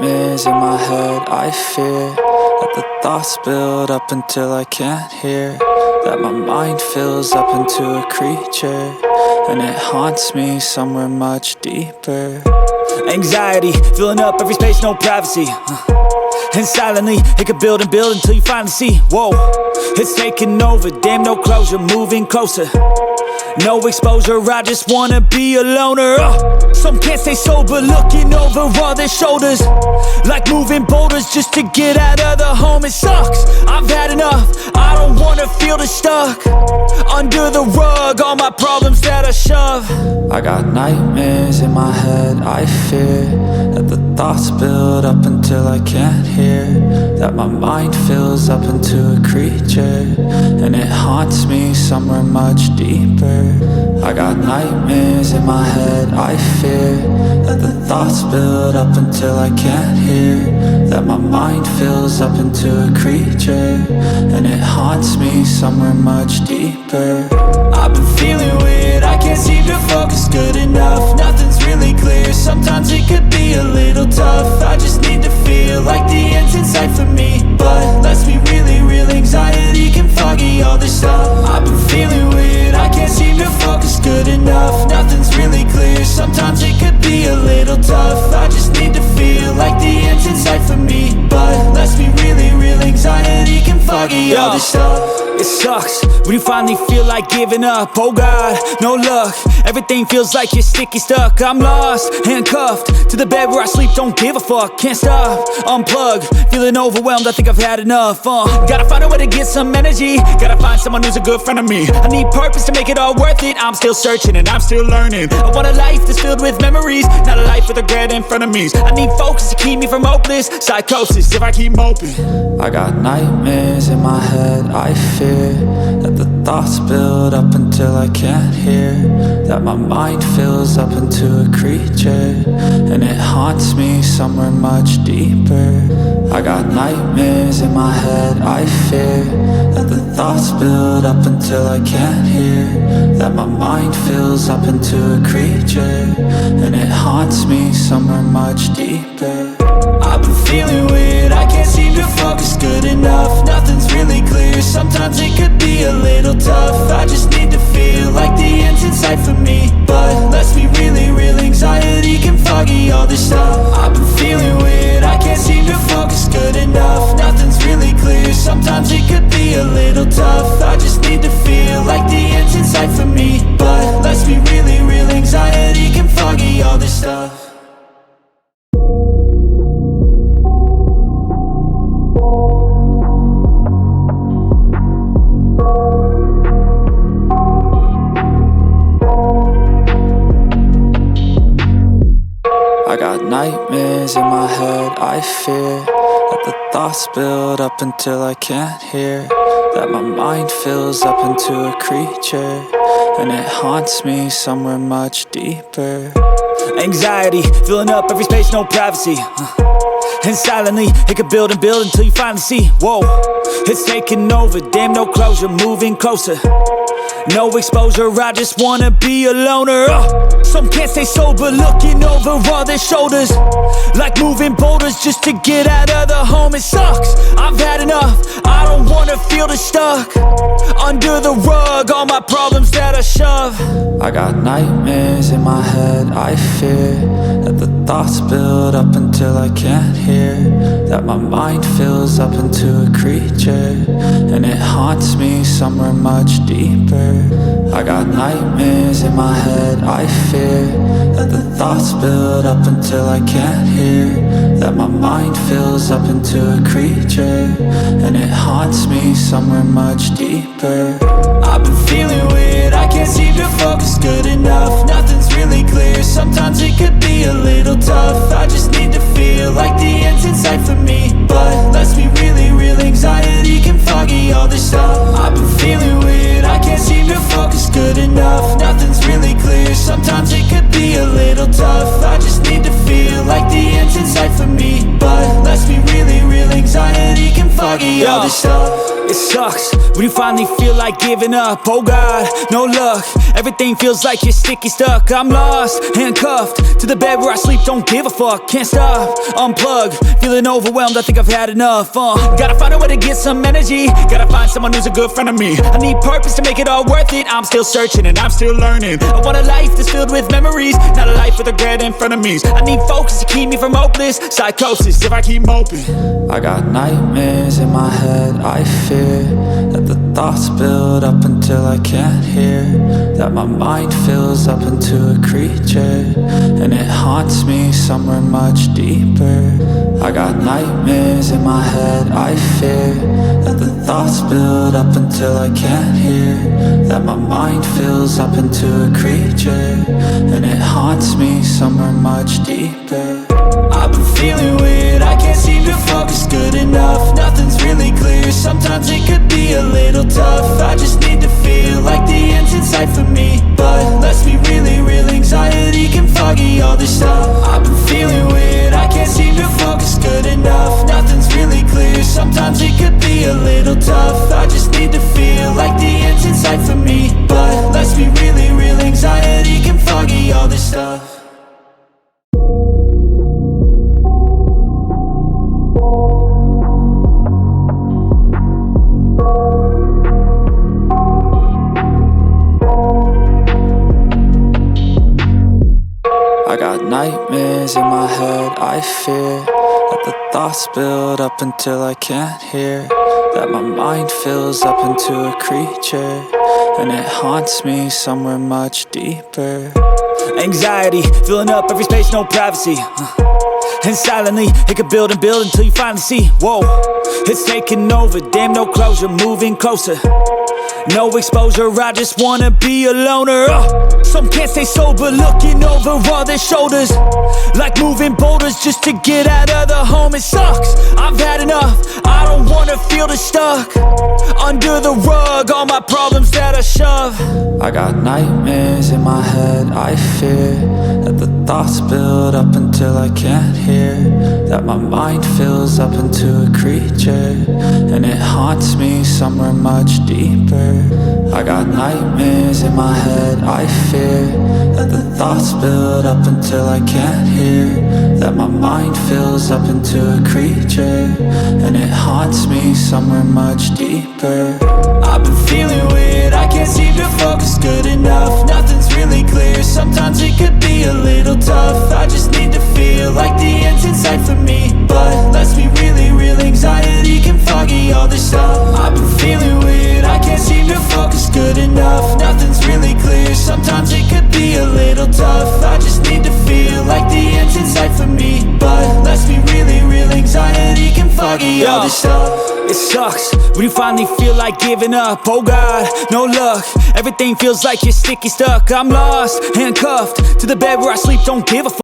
nightmares in my head. I fear that the thoughts build up until I can't hear, that my mind fills up into a creature, and it haunts me somewhere much deeper. Anxiety, filling up every space, no privacy. And silently, it could build and build until you finally see, whoa, it's taking over, damn no closure, moving closer. No exposure, I just wanna be a loner. Some can't stay sober, looking over all their shoulders, like moving boulders just to get out of the home. It sucks, I've had enough, I don't wanna feel the stuck under the rug, all my problems that I shove. I got nightmares in my head. I fear that the thoughts build up until I can't hear, that my mind fills up into a creature, and it haunts me somewhere much deeper. I got nightmares in my head. I fear that the thoughts build up until I can't hear, that my mind fills up into a creature, and it haunts me somewhere much deeper. I've been feeling weird, I can't seem to focus good enough. Nothing's really clear, sometimes it could be a little tough. I just need to feel like the end's in sight for me, but let's be really real, anxiety can foggy all this stuff. I've been feeling weird, I can't seem to focus good enough. Nothing's really clear, sometimes it could be a little tough. I just need to feel like the end's in sight for me, but let's be really real, anxiety can foggy all this stuff. It sucks when you finally feel like giving up. Oh God, no luck, everything feels like you're sticky stuck. I'm lost, handcuffed to the bed where I sleep, don't give a fuck. Can't stop, unplug, feeling overwhelmed, I think I've had enough. Gotta find a way to get some energy, gotta find someone who's a good friend of me. I need purpose to make it all worth it, I'm still searching and I'm still learning. I want a life that's filled with memories, not a life with regret and frenemies. I need focus to keep me from hopeless psychosis if I keep moping. I got nightmares in my head. I fear that the thoughts build up until I can't hear, that my mind fills up into a creature, and it haunts me somewhere much deeper. I got nightmares in my head. I fear that the thoughts build up until I can't hear, that my mind fills up into a creature, and it haunts me somewhere much deeper. I've been feeling weird, I can't seem to focus good enough. Nothing's really clear, sometimes it could be a little tough. I just need to feel like the end's in sight for me, but let's be really real, anxiety can foggy all this stuff. I've been feeling weird, I can't seem to focus good enough. Nothing's really clear, sometimes it could be a little tough. I just need to feel like the end's in sight for me, but let's be really real, anxiety can foggy all this stuff. I got nightmares in my head. I fear that the thoughts build up until I can't hear, that my mind fills up into a creature, and it haunts me somewhere much deeper. Anxiety, filling up every space, no privacy. And silently, it could build and build until you finally see, whoa, it's taking over, damn no closure, moving closer. No exposure, I just wanna be a loner. Some can't stay sober, looking over all their shoulders, like moving boulders just to get out of the home. It sucks, I've had enough, I don't wanna feel the stuck under the rug, all my problems that I shove. I got nightmares in my head. I fear that the thoughts build up until I can't hear, that my mind fills up into a creature, and it haunts me somewhere much deeper. I got nightmares in my head. I fear that the thoughts build up until I can't hear, that my mind fills up into a creature, and it haunts me somewhere much deeper. I've been feeling weird, I can't seem to focus good enough. Nothing's really clear, sometimes it could be a little tough. I just need to feel like the end's in sight for me, but let's be really real, anxiety can foggy all this stuff. I've been feeling weird, I can't seem to focus good enough. Nothing's really clear, sometimes it could be a little tough. I just need to feel like the end's in sight for me, but let's be really real, anxiety can foggy all this stuff. It sucks when you finally feel like giving up. Oh God, no luck. Everything feels like you're sticky stuck. I'm lost, handcuffed to the bed where I sleep. Don't give a fuck, can't stop. Unplug, feeling overwhelmed. I think I've had enough. Gotta find a way to get some energy. Gotta find someone who's a good friend of me. I need purpose to make it all worth it. I'm still searching and I'm still learning. I want a life that's filled with memories, not a life with regret and frenemies. I need focus to keep me from hopeless psychosis if I keep moping. I got nightmares in my head. I fear that the thoughts build up until I can't hear, that my mind fills up into a creature, and it haunts me somewhere much deeper. I got nightmares in my head. I fear that the thoughts build up until I can't hear, that my mind fills up into a creature, and it haunts me somewhere much deeper. I've been feeling weird, I can't seem to focus good enough. Nothing's really clear, sometimes it could be a little tough. I just need to feel like the end's in sight for me, but let's be really real, anxiety can foggy all this stuff. I've been feeling weird, I can't seem to focus good enough. Nothing's really clear, sometimes it could be a little tough. I just need to feel like the end's in sight for me, but let's be really real, anxiety can foggy all this stuff. I got nightmares in my head. I fear that the thoughts build up until I can't hear, that my mind fills up into a creature, and it haunts me somewhere much deeper. Anxiety, filling up every space, no privacy. And silently, it could build and build until you finally see, whoa, it's taking over, damn no closure, moving closer. No exposure, I just wanna be a loner. Some can't stay sober, looking over all their shoulders, like moving boulders just to get out of the home. It sucks, I've had enough, I don't wanna feel the stuck under the rug, all my problems that I shove. I got nightmares in my head. I fear that the thoughts build up until I can't hear, that my mind fills up into a creature, and it haunts me somewhere much deeper. I got nightmares in my head. I fear that the thoughts build up until I can't hear, that my mind fills up into a creature, and it haunts me somewhere much deeper. I've been feeling weird, I can't seem to focus good enough. Nothing's really clear, sometimes it could be a little tough. I just need to feel like the end's in sight for me, but let's be really real, anxiety can foggy all this stuff. I've been feeling weird, I can't seem to focus good enough. Nothing's really clear, sometimes it could be a little tough. I just need to feel like the end's in sight for me, but let's be really real, anxiety can foggy all this stuff. It sucks when you finally feel like giving up. Oh God, no luck. Everything feels like you're sticky stuck. I'm lost, handcuffed to the bed where I sleep. Don't give a fuck.